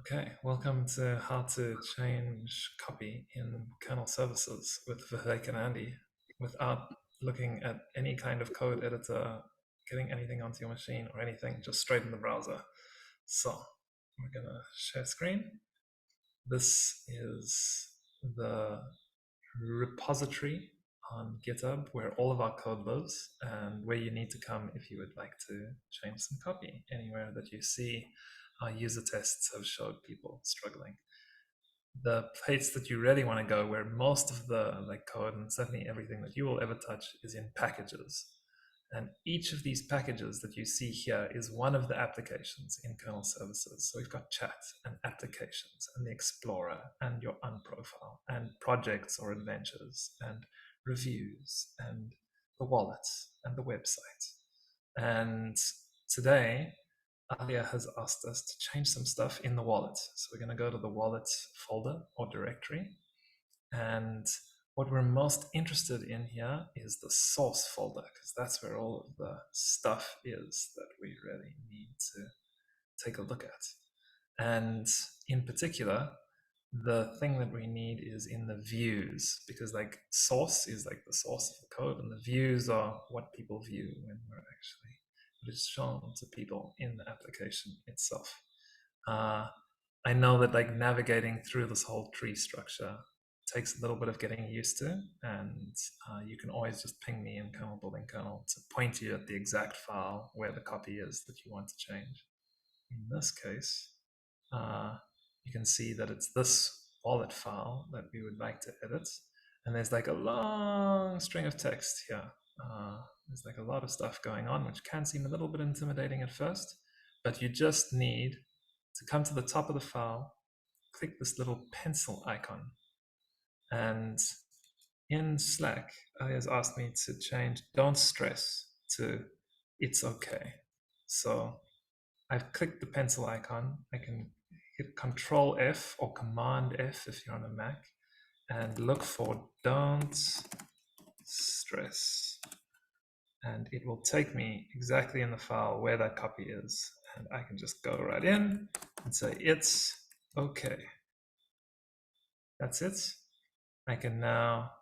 Okay, welcome to how to change copy in Kernel Services with Vivek and Andy without looking at any kind of code editor, getting anything onto your machine or anything, just straight in the browser. So we're gonna share screen. This is the repository on GitHub where all of our code lives and where you need to come if you would like to change some copy anywhere that you see our user tests have showed people struggling. The place that you really want to go, where most of the code and certainly everything that you will ever touch, is in packages. And each of these packages that you see here is one of the applications in Kernel Services. So we've got chat and applications and the Explorer and your unprofile and projects or adventures and reviews and the wallet and the website. And today, Alia has asked us to change some stuff in the wallet. So we're going to go to the wallet folder or directory. And what we're most interested in here is the source folder, because that's where all of the stuff is that we really need to take a look at. And in particular, the thing that we need is in the views, because source is the source of the code, and the views are what people view when we're actually what is shown to people in the application itself. I know that navigating through this whole tree structure takes a little bit of getting used to, and you can always just ping me in kernel building kernel to point you at the exact file where the copy is that you want to change. In this case, you can see that it's this wallet file that we would like to edit, and there's a long string of text here. There's a lot of stuff going on, which can seem a little bit intimidating at first, but you just need to come to the top of the file, click this little pencil icon, and in Slack, Ali has asked me to change "don't stress" to "it's okay." So I've clicked the pencil icon. I can hit Control F or Command F if you're on a Mac and look for "don't stress." And it will take me exactly in the file where that copy is. And I can just go right in and say, "it's okay." That's it. I can now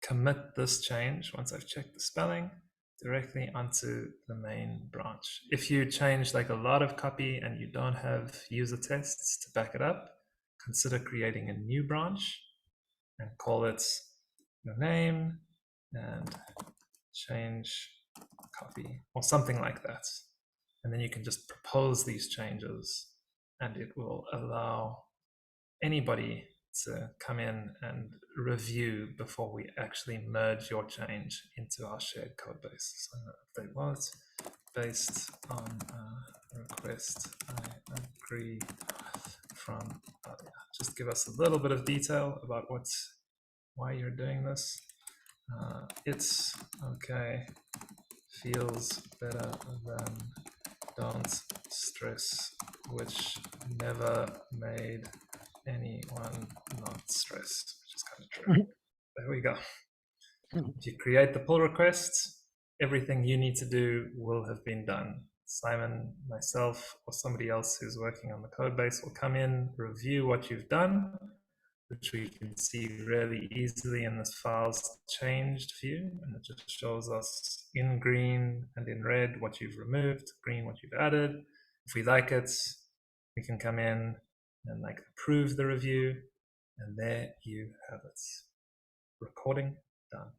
commit this change once I've checked the spelling directly onto the main branch. If you change a lot of copy and you don't have user tests to back it up, consider creating a new branch and call it your name and change copy or something like that. And then you can just propose these changes and it will allow anybody to come in and review before we actually merge your change into our shared code base. So I'm going to update wallet based on a request I agree from Alia. Just give us a little bit of detail about why you're doing this. It's okay, feels better than don't stress, which never made anyone not stressed, which is kind of true. There we go. If you create the pull request, everything you need to do will have been done. Simon, myself, or somebody else who's working on the code base will come in, review what you've done, which we can see really easily in this file's changed view, and it just shows us in green and in red what you've removed, green what you've added. If we like it, we can come in and approve the review, and there you have it. Recording done.